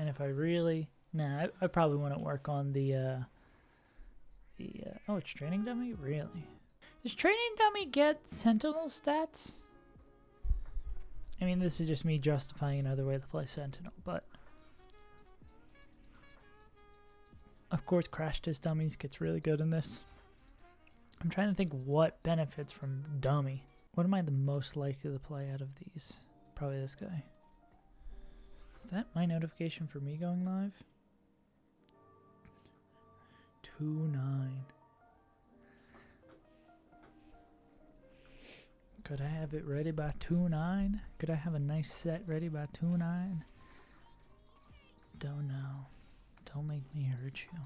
And if I really... Nah, I probably wouldn't work on the oh, it's training dummy? Really? Does training dummy get sentinel stats? I mean, this is just me justifying another way to play sentinel, but... Of course, crash test dummies gets really good in this. I'm trying to think what benefits from dummy. What am I the most likely to play out of these? Probably this guy. Is that my notification for me going live? 2-9. Could I have it ready by 2-9? Could I have a nice set ready by 2-9? Don't know. Don't make me hurt you.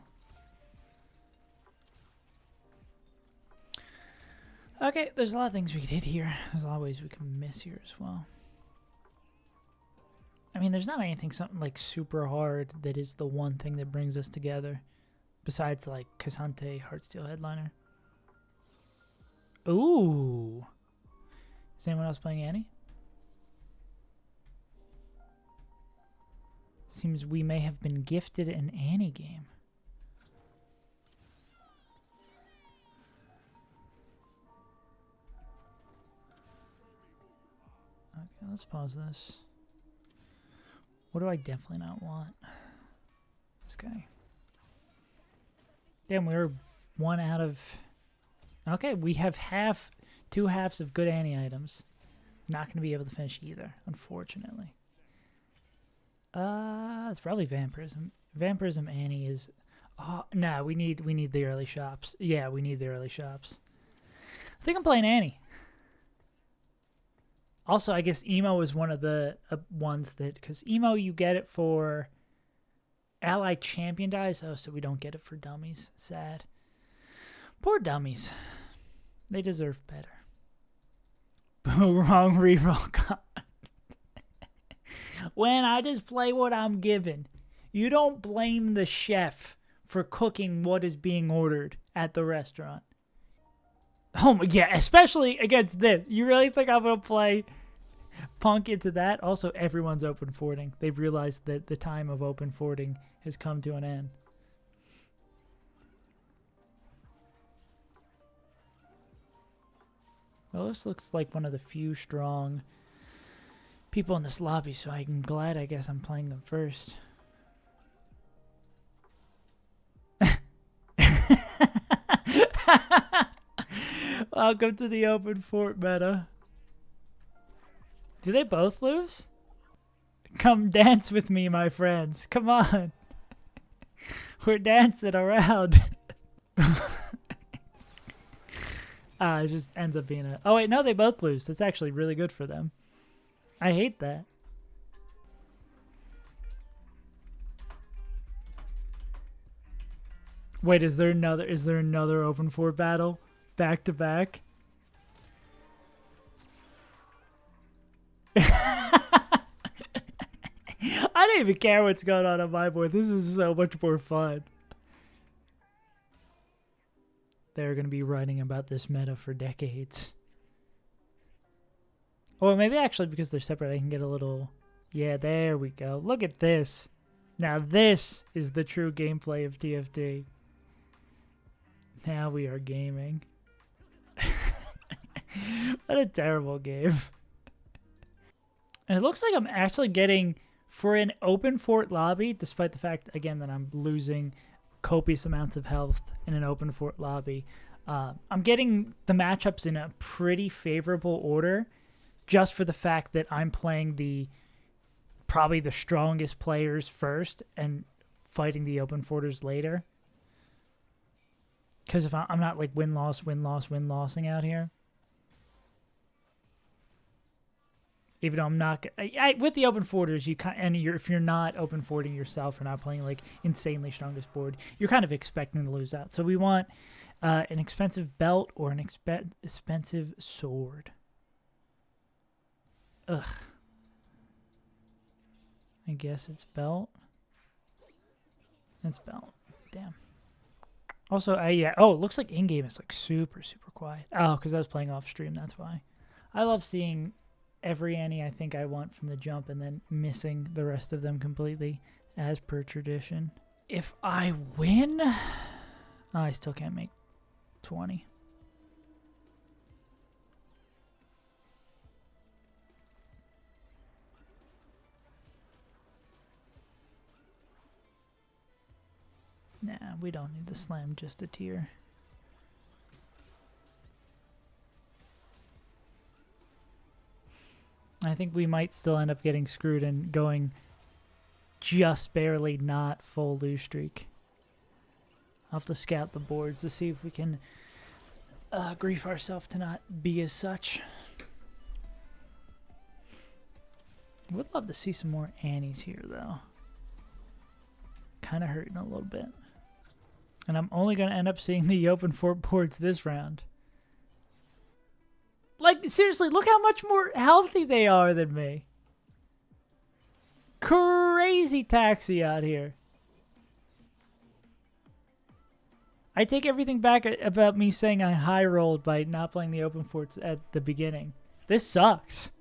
Okay, there's a lot of things we could hit here. There's a lot of ways we can miss here as well. I mean, there's not anything something like super hard that is the one thing that brings us together. Besides like Casante Heartsteel Headliner. Ooh. Is anyone else playing Annie? Seems we may have been gifted an Annie game. Okay, let's pause this. What do I definitely not want? This guy. Damn, we were one out of... Okay, we have two halves of good Annie items. Not going to be able to finish either, unfortunately. It's probably Vampirism. Vampirism Annie is... Oh, no, we need the early shops. Yeah, we need the early shops. I think I'm playing Annie. Also, I guess Emo is one of the ones that... Because Emo, you get it for... Allied Champion dies. Oh, so we don't get it for dummies. Sad. Poor dummies. They deserve better. Wrong reroll. When I just play what I'm given, you don't blame the chef for cooking what is being ordered at the restaurant. Oh my, yeah, especially against this. You really think I'm going to play Punk into that? Also, everyone's open forting. They've realized that the time of open forting has come to an end. Well, this looks like one of the few strong people in this lobby, so I'm glad, I guess, I'm playing them first. Welcome to the open fort meta. Do they both lose? Come dance with me, my friends. Come on. We're dancing around. It just ends up being a... Oh, wait, no, they both lose. That's actually really good for them. I hate that. Wait, is there another open fort battle? Back to back? I don't even care what's going on my board. This is so much more fun. They're going to be writing about this meta for decades. Or maybe actually because they're separate, I can get a little... Yeah, there we go. Look at this. Now this is the true gameplay of TFT. Now we are gaming. What a terrible game. And it looks like I'm actually getting, for an open fort lobby, despite the fact, again, that I'm losing copious amounts of health in an open fort lobby, I'm getting the matchups in a pretty favorable order, just for the fact that I'm playing probably the strongest players first and fighting the open forters later. Because if I'm not like win-lossing out here. Even though I'm not... with the open forters, if you're not open forting yourself or not playing like insanely strongest board, you're kind of expecting to lose out. So we want an expensive belt or an expensive sword. Ugh. I guess it's belt. It's belt. Damn. Also, yeah. Oh, it looks like in-game is like super, super quiet. Oh, because I was playing off stream. That's why. I love seeing every Annie I think I want from the jump and then missing the rest of them completely. as per tradition. If I win, I still can't make 20. Nah, we don't need to slam just a tier. I think we might still end up getting screwed and going just barely not full lose streak. I'll have to scout the boards to see if we can grief ourselves to not be as such. Would love to see some more Annies here, though. Kind of hurting a little bit. And I'm only going to end up seeing the open fort boards this round. Like, seriously, look how much more healthy they are than me. Crazy taxi out here. I take everything back about me saying I high rolled by not playing the open forts at the beginning. This sucks.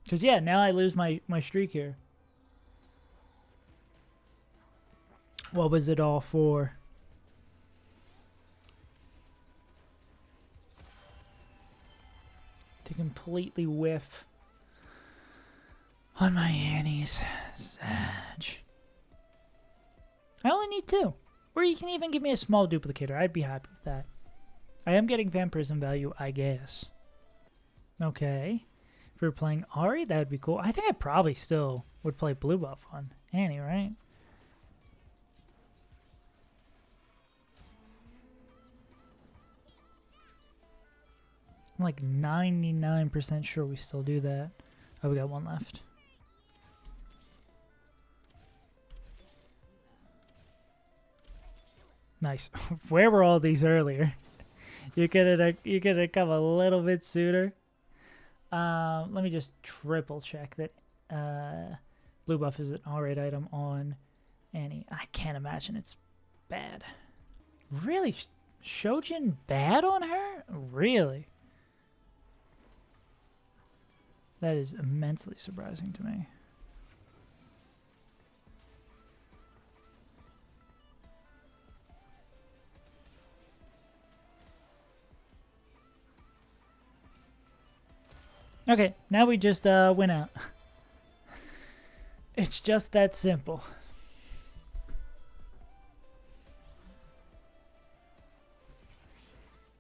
Because, yeah, now I lose my streak here. What was it all for? To completely whiff on my Annies. Sag. I only need 2. Or you can even give me a small duplicator. I'd be happy with that. I am getting vampirism value, I guess. Okay. If we were playing Ari, that would be cool. I think I probably still would play blue buff on Annie, right? I'm like 99% sure we still do that. Oh, we got 1 left. Nice. Where were all these earlier? You could have come a little bit sooner. Let me just triple check that blue buff is an alright item on Annie. I can't imagine it's bad. Really? Shojin bad on her? Really? That is immensely surprising to me. Okay, now we just win out. It's just that simple.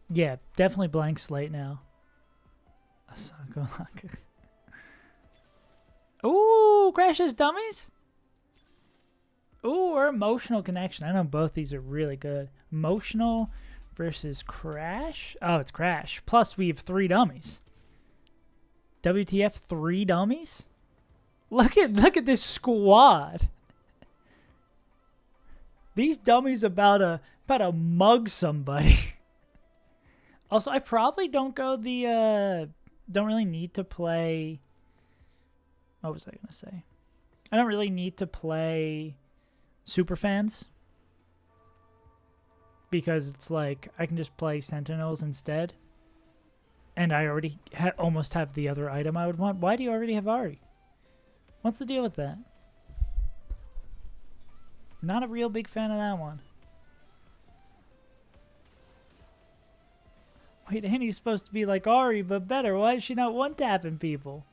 Yeah, definitely blank slate now. Ooh, Crash's dummies? Ooh, or emotional connection. I know both these are really good. Emotional versus Crash. Oh, it's Crash. Plus, we have 3 dummies. WTF, 3 dummies? Look at this squad. These dummies about to mug somebody. Also, I probably don't go the don't really need to play. What was I gonna say? I don't really need to play super fans because it's like I can just play Sentinels instead. And I already almost have the other item I would want. Why do you already have Ari? What's the deal with that? Not a real big fan of that one. Wait, Annie's supposed to be like Ari, but better. Why is she not one-tapping people?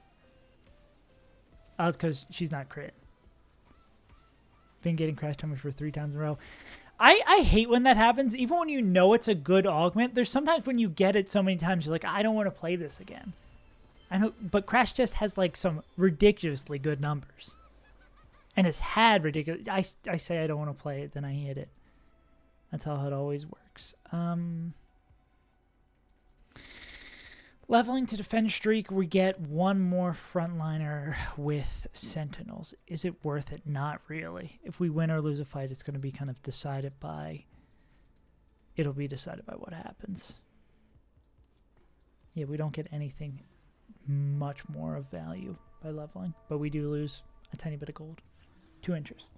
Oh, it's because she's not crit. Been getting crash timers for 3 times in a row. I hate when that happens. Even when you know it's a good augment, there's sometimes when you get it so many times, you're like, I don't want to play this again. I know, but Crash just has like some ridiculously good numbers. And it's had ridiculous. I say I don't want to play it, then I hit it. That's how it always works. Leveling to defend streak, we get 1 more frontliner with Sentinels. Is it worth it? Not really. If we win or lose a fight, it's going to be kind of decided by... It'll be decided by what happens. Yeah, we don't get anything much more of value by leveling, but we do lose a tiny bit of gold. 2 interest.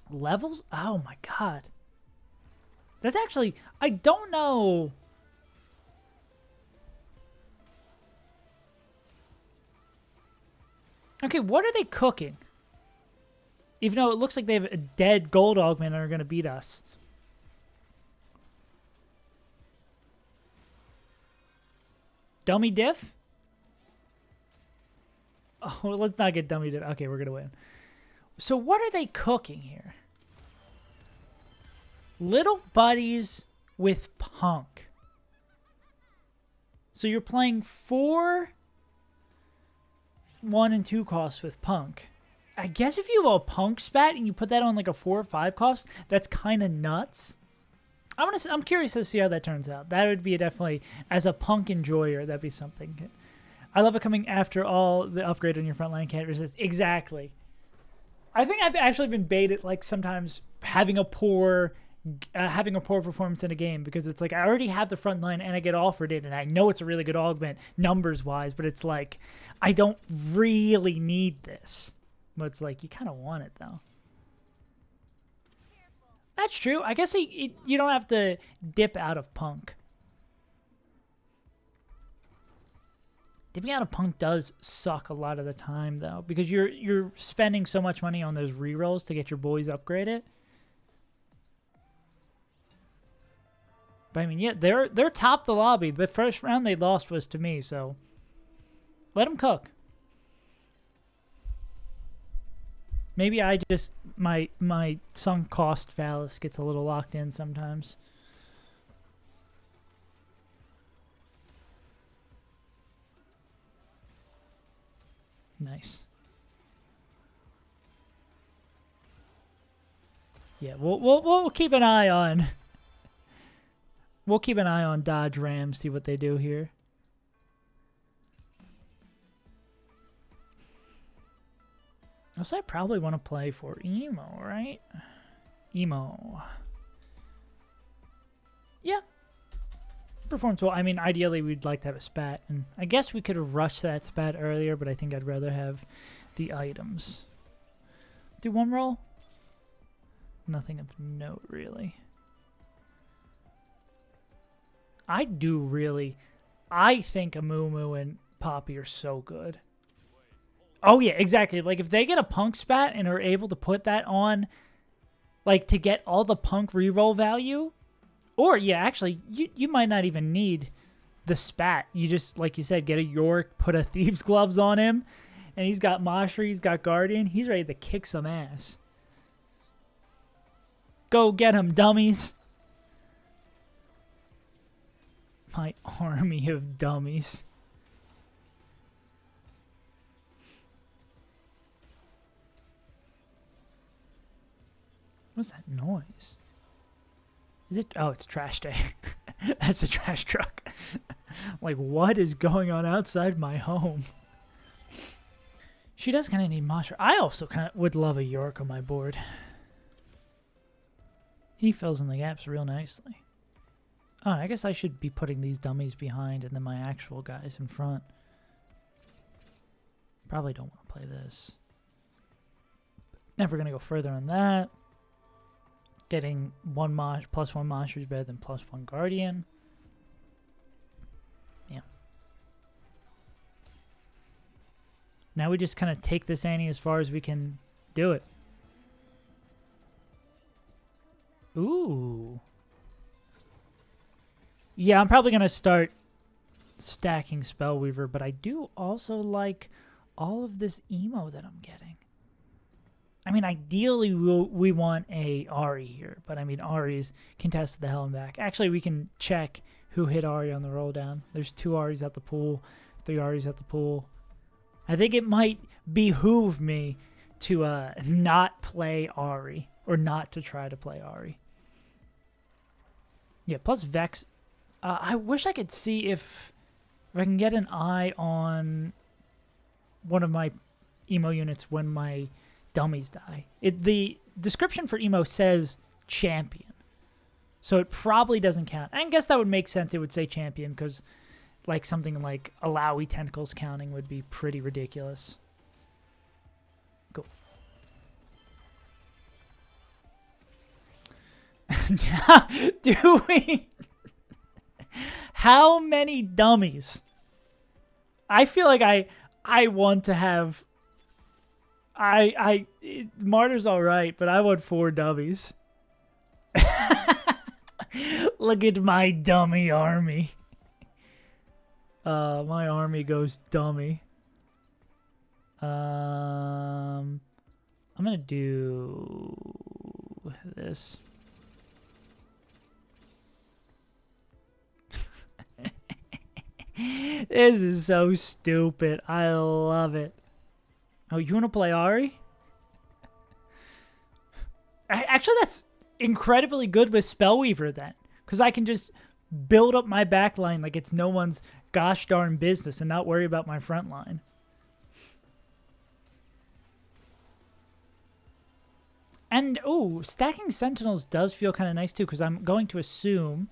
Levels? Oh my god. That's actually... I don't know... Okay, what are they cooking? Even though it looks like they have a dead gold augment and are going to beat us. Dummy diff? Oh, let's not get dummy diff. Okay, we're going to win. So what are they cooking here? Little buddies with Punk. So you're playing 4 1 and 2 costs with Punk. I guess if you have a Punk spat and you put that on like a 4 or 5 cost, that's kind of nuts. I'm curious to see how that turns out. That would be definitely, as a Punk enjoyer, that'd be something. I love it coming after all the upgrade on your frontline characters. Exactly. I think I've actually been baited, like sometimes having a poor performance in a game, because it's like I already have the front line and I get offered it and I know it's a really good augment numbers wise, but it's like I don't really need this. But it's like you kind of want it though. That's true. I guess you don't have to dip out of Punk. Dipping out of Punk does suck a lot of the time though, because you're spending so much money on those rerolls to get your boys upgraded. But I mean, yeah, they're top the lobby. The first round they lost was to me, so let them cook. Maybe I just my sunk cost phallus gets a little locked in sometimes. Nice. Yeah, we'll keep an eye on. We'll keep an eye on Dodge Ram, see what they do here. Also, I probably want to play for Emo, right? Emo. Yeah. Performs well. I mean, ideally, we'd like to have a spat. And I guess we could have rushed that spat earlier, but I think I'd rather have the items. Do one roll? Nothing of note, really. I think Amumu and Poppy are so good. Oh, yeah, exactly. Like, if they get a Punk spat and are able to put that on, like, to get all the Punk reroll value, or, yeah, actually, you might not even need the spat. You just, like you said, get a York, put a Thieves' Gloves on him, and he's got Moshri, he's got Guardian. He's ready to kick some ass. Go get him, dummies. My army of dummies. What's that noise? Is it? Oh, it's trash day. That's a trash truck. Like, what is going on outside my home? She does kind of need Moshri. I also kind of would love a York on my board. He fills in the gaps real nicely. Oh, I guess I should be putting these dummies behind and then my actual guys in front. Probably don't want to play this. Never going to go further on that. Getting plus one Moshri is better than plus one Guardian. Yeah. Now we just kind of take this ante as far as we can do it. Ooh. Yeah, I'm probably going to start stacking Spellweaver, but I do also like all of this emo that I'm getting. I mean, ideally, we want a Ahri here, but I mean, Ahri's contested the hell and back. Actually, we can check who hit Ahri on the roll down. There's 2 Ahris at the pool, 3 Ahris at the pool. I think it might behoove me to not play Ahri, or not to try to play Ahri. Yeah, plus Vex. I wish I could see if I can get an eye on one of my emo units when my dummies die. The description for emo says champion, so it probably doesn't count. I guess that would make sense. It would say champion because, like, something like Alawi tentacles counting would be pretty ridiculous. Cool. Do we? How many dummies? I feel like I want to have Martyr's all right, but I want 4 dummies. Look at my dummy army. My army goes dummy. I'm gonna do this. This is so stupid. I love it. Oh, you want to play Ari? Actually, that's incredibly good with Spellweaver then. Because I can just build up my back line like it's no one's gosh darn business and not worry about my front line. And, oh, stacking Sentinels does feel kind of nice too, because I'm going to assume...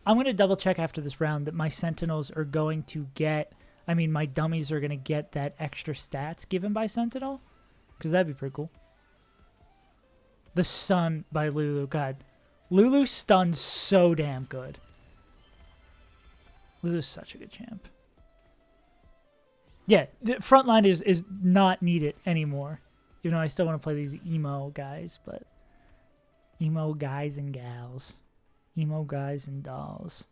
I'm going to double check after this round that my Sentinels are going to get... I mean, my dummies are going to get that extra stats given by Sentinel. Because that'd be pretty cool. The Sun by Lulu. God. Lulu stuns so damn good. Lulu's such a good champ. Yeah, the front line is not needed anymore. Even though I still want to play these emo guys, but... Emo guys and gals. Emo guys and dolls.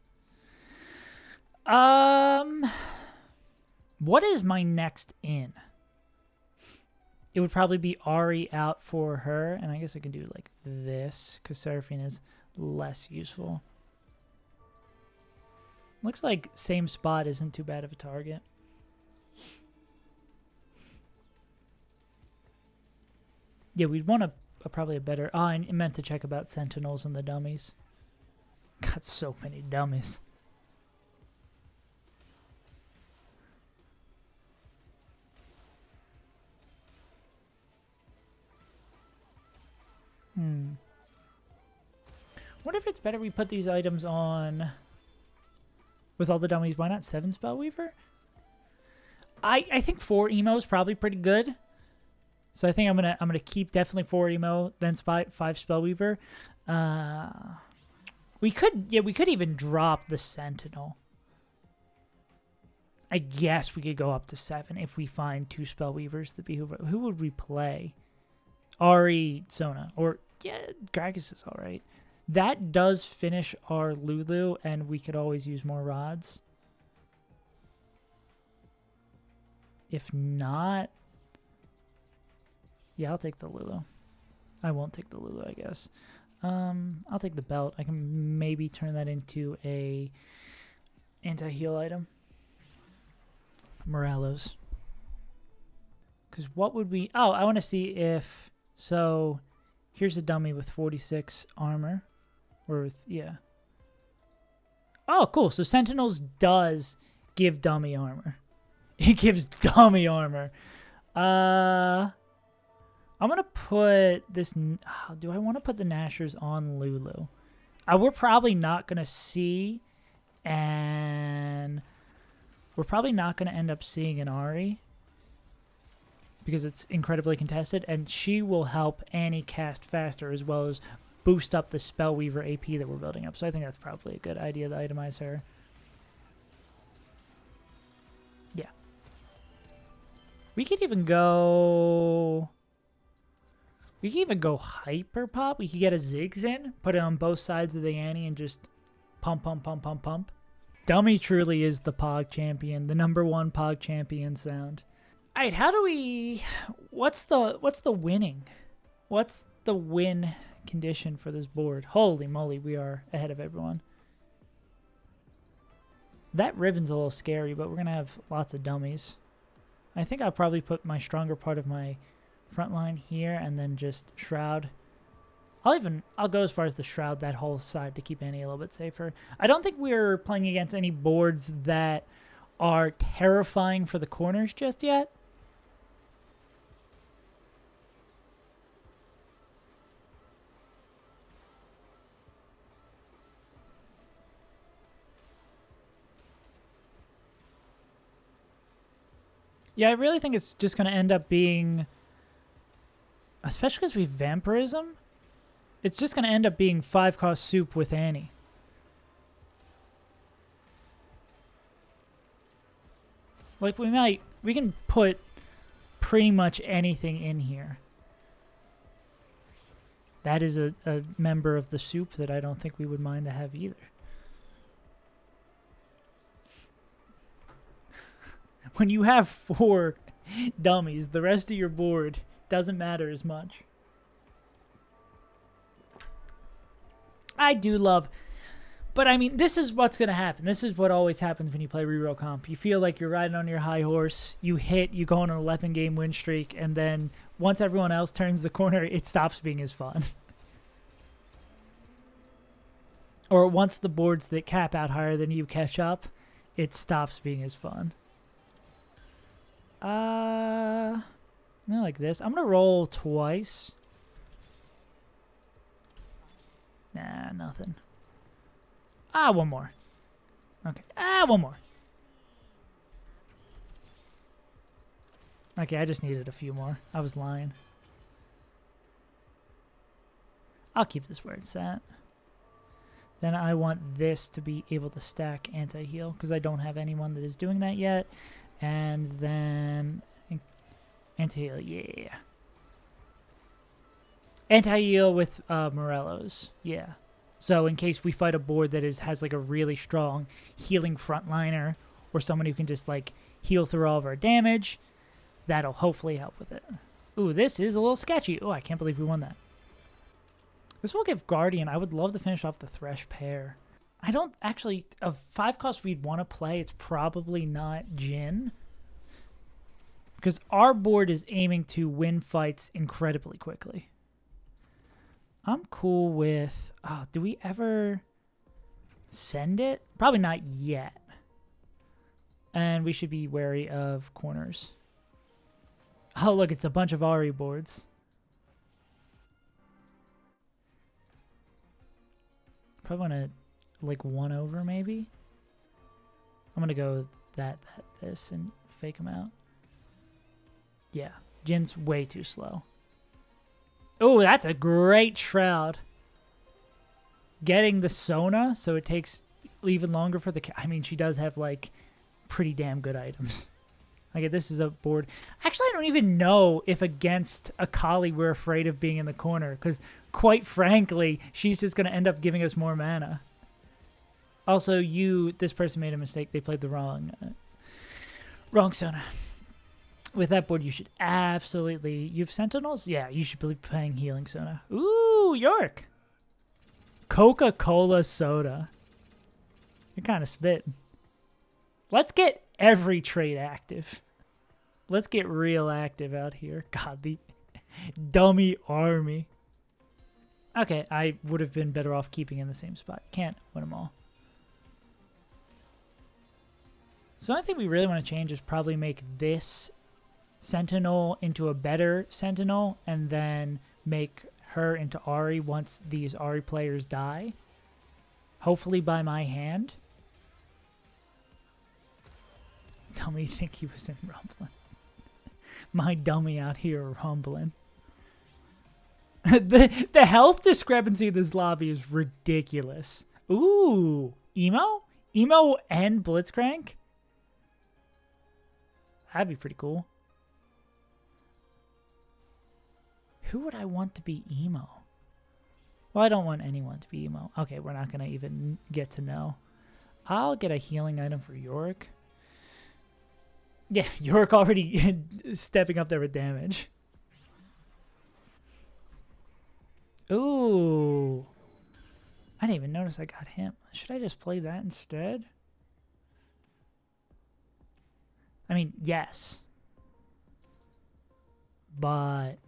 What is my next in? It would probably be Ari out for her, and I guess I can do like this, because Seraphine is less useful. Looks like same spot isn't too bad of a target. Yeah, we'd want probably a better... Oh, I meant to check about Sentinels and the dummies. Got so many dummies. What if it's better we put these items on with all the dummies? Why not 7 Spellweaver? I think 4 emo is probably pretty good. So I think I'm gonna keep definitely 4 emo, then 5 Spellweaver. We could even drop the Sentinel. I guess we could go up to 7 if we find 2 Spellweavers that behoove. Who would we play? Ari, Sona, or yeah, Gragas is all right. That does finish our Lulu, and we could always use more rods. If not, yeah, I'll take the Lulu. I won't take the Lulu, I guess. I'll take the belt. I can maybe turn that into a anti-heal item. Morello's. Because what would we... Oh, I want to see if... So, here's a dummy with 46 armor. Or with... Yeah. Oh, cool. So, Sentinels does give dummy armor. It gives dummy armor. I'm going to put this... Oh, do I want to put the Nashers on Lulu? We're probably not going to see... And... We're probably not going to end up seeing an Ari. Because it's incredibly contested. And she will help Annie cast faster, as well as boost up the Spellweaver AP that we're building up. So I think that's probably a good idea to itemize her. Yeah. We could even go... We could even go Hyper Pop. We could get a Ziggs in, put it on both sides of the Annie, and just pump, pump, pump, pump, pump. Dummy truly is the Pog champion, the #1 Pog champion sound. All right, how do we... What's the winning? What's the win condition for this board? Holy moly, we are ahead of everyone. That Riven's a little scary, but we're going to have lots of dummies. I think I'll probably put my stronger part of my front line here and then just Shroud. I'll go as far as the Shroud that whole side to keep Annie a little bit safer. I don't think we're playing against any boards that are terrifying for the corners just yet. Yeah, I really think it's just going to end up being, especially because we Vampirism, it's just going to end up being 5-cost soup with Annie. Like, we can put pretty much anything in here. That is a member of the soup that I don't think we would mind to have either. When you have 4 dummies, the rest of your board doesn't matter as much. I do love... But, I mean, this is what's going to happen. This is what always happens when you play reroll comp. You feel like you're riding on your high horse. You hit, you go on an 11-game win streak, and then once everyone else turns the corner, it stops being as fun. Or once the boards that cap out higher than you catch up, it stops being as fun. Like this. I'm going to roll twice. Nah, nothing. One more. Okay. One more. Okay, I just needed a few more. I was lying. I'll keep this where it's at. Then I want this to be able to stack anti-heal, because I don't have anyone that is doing that yet. And then anti-heal, yeah. Anti-heal with Morello's, yeah. So in case we fight a board that has like a really strong healing frontliner, or someone who can just like heal through all of our damage, that'll hopefully help with it. Ooh, this is a little sketchy. Oh, I can't believe we won that. This will give Guardian. I would love to finish off the Thresh pair. I don't actually... Of 5 costs we'd want to play, it's probably not Jhin. Because our board is aiming to win fights incredibly quickly. I'm cool with... Oh, do we ever send it? Probably not yet. And we should be wary of corners. Oh, look, it's a bunch of Ahri boards. Probably want to, like, 1 over, maybe? I'm going to go this, and fake him out. Yeah, Jin's way too slow. Oh, that's a great Shroud. Getting the Sona, so it takes even longer for the... I mean, she does have, like, pretty damn good items. Okay, this is a board. Actually, I don't even know if against Akali we're afraid of being in the corner, because quite frankly, she's just going to end up giving us more mana. Also, this person made a mistake. They played the wrong Sona. With that board, you should absolutely... You have Sentinels? Yeah, you should be playing Healing Sona. Ooh, York! Coca-Cola soda. You're kind of spitting. Let's get every trait active. Let's get real active out here. God, the dummy army. Okay, I would have been better off keeping in the same spot. Can't win them all. So the only thing we really want to change is probably make this Sentinel into a better Sentinel, and then make her into Ahri once these Ahri players die. Hopefully by my hand. Dummy think he was in rumbling. My dummy out here rumbling. the health discrepancy in this lobby is ridiculous. Ooh, Emo? Emo and Blitzcrank? That'd be pretty cool. Who would I want to be Emo? Well, I don't want anyone to be Emo. Okay, we're not going to even get to know. I'll get a healing item for Yorick. Yeah, Yorick already stepping up there with damage. Ooh. I didn't even notice I got him. Should I just play that instead? I mean, yes. But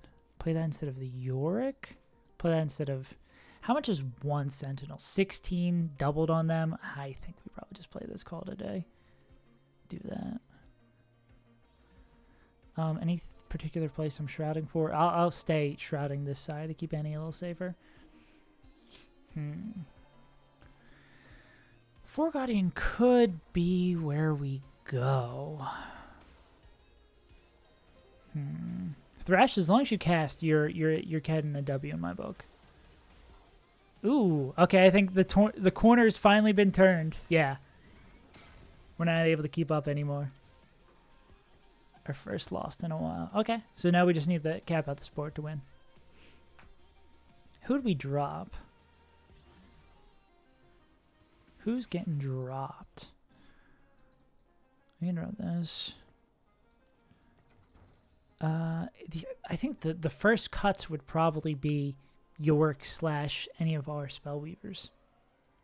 play that instead of the Yorick? Play that instead of... How much is one Sentinel? 16 doubled on them? I think we probably just play this call today. Do that. Any particular place I'm shrouding for? I'll stay shrouding this side to keep Annie a little safer. Guardian could be where we go. Thresh, as long as you cast, you're getting a W in my book. Ooh, okay. I think the corner's finally been turned. Yeah, we're not able to keep up anymore. Our first loss in a while. Okay, so now we just need to cap out the sport to win. Who'd we drop? Who's getting dropped? We can drop this. I think the first cuts would probably be York / any of our Spellweavers.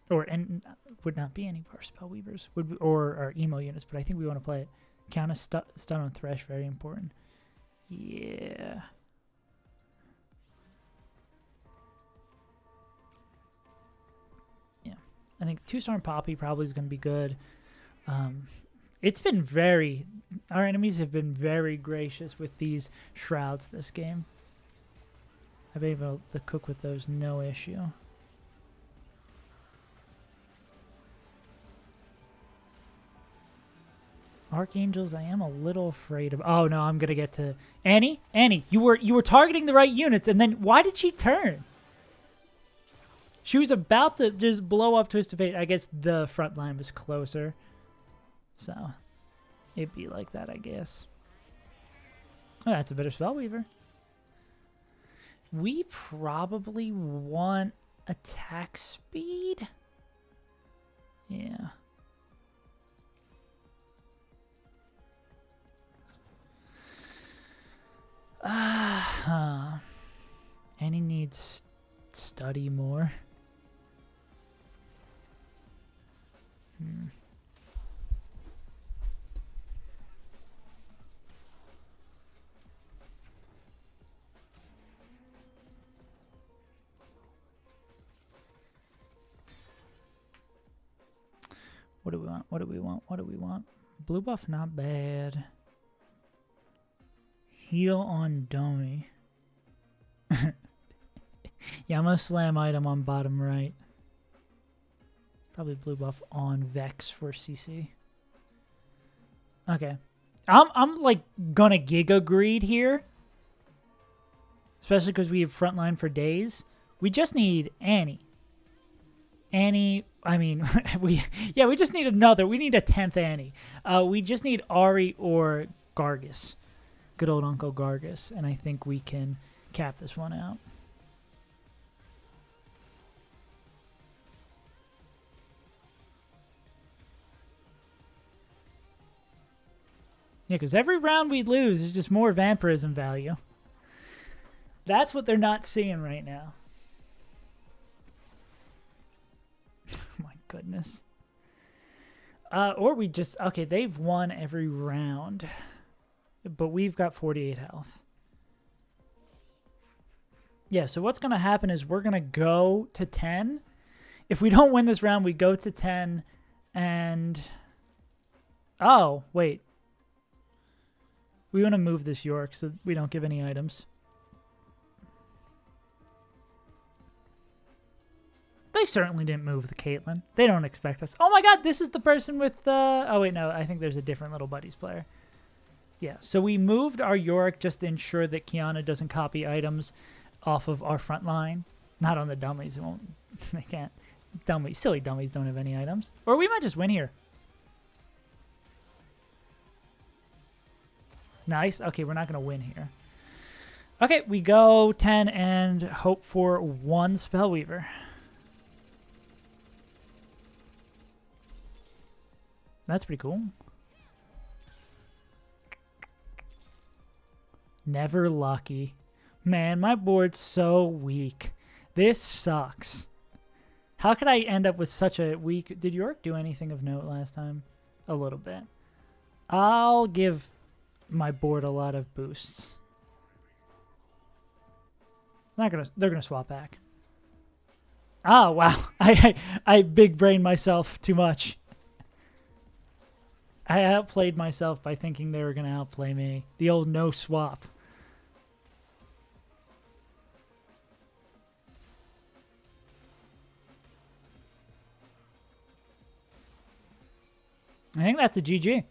And would not be any of our Spellweavers. Or our emo units, but I think we want to play it. Count a stun on Thresh, very important. Yeah. Yeah. I think 2-Storm Poppy probably is going to be good. It's been our enemies have been very gracious with these shrouds this game. I've been able to cook with those no issue. Archangels, I am a little afraid of. Oh no, I'm gonna get to Annie. Annie, you were targeting the right units, and then why did she turn? She was about to just blow up Twisted Fate. I guess the front line was closer, so it'd be like that, I guess. Oh, that's a better Spellweaver. We probably want attack speed. Yeah. Annie needs study more. What do we want? What do we want? What do we want? Blue buff, not bad. Heal on dummy. Yeah, I'm gonna slam item on bottom right. Probably blue buff on Vex for CC. Okay. I'm like gonna Giga Greed here. Especially because we have frontline for days. We just need Annie. Annie, I mean, we just need another. We need a 10th Annie. We just need Ari or Gargus. Good old Uncle Gargus. And I think we can cap this one out. Yeah, because every round we lose is just more vampirism value. That's what they're not seeing right now. My goodness. Or we just... Okay, they've won every round. But we've got 48 health. Yeah, so what's going to happen is we're going to go to 10. If we don't win this round, we go to 10 and... Oh, wait. We want to move this York so we don't give any items. They certainly didn't move the Caitlyn. They don't expect us. Oh my god, this is the person with the... Oh wait, no, I think there's a different Little Buddies player. Yeah, so we moved our Yorick just to ensure that Kiana doesn't copy items off of our front line. Not on the dummies. It won't... They can't. Silly dummies don't have any items. Or we might just win here. Nice. Okay, we're not going to win here. Okay, we go 10 and hope for one Spellweaver. That's pretty cool. Never lucky. Man, my board's so weak. This sucks. How could I end up with such a weak... Did York do anything of note last time? A little bit. I'll give my board a lot of boosts. They're gonna swap back. Oh wow. I big brained myself too much. I outplayed myself by thinking they were gonna outplay me. The old no swap. I think that's a GG.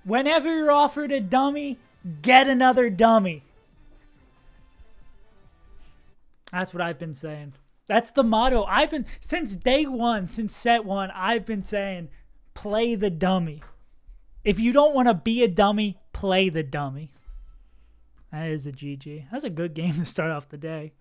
Whenever you're offered a dummy, get another dummy. That's what I've been saying. That's the motto. Since day one, since set one, I've been saying, play the dummy. If you don't want to be a dummy, play the dummy. That is a GG. That's a good game to start off the day.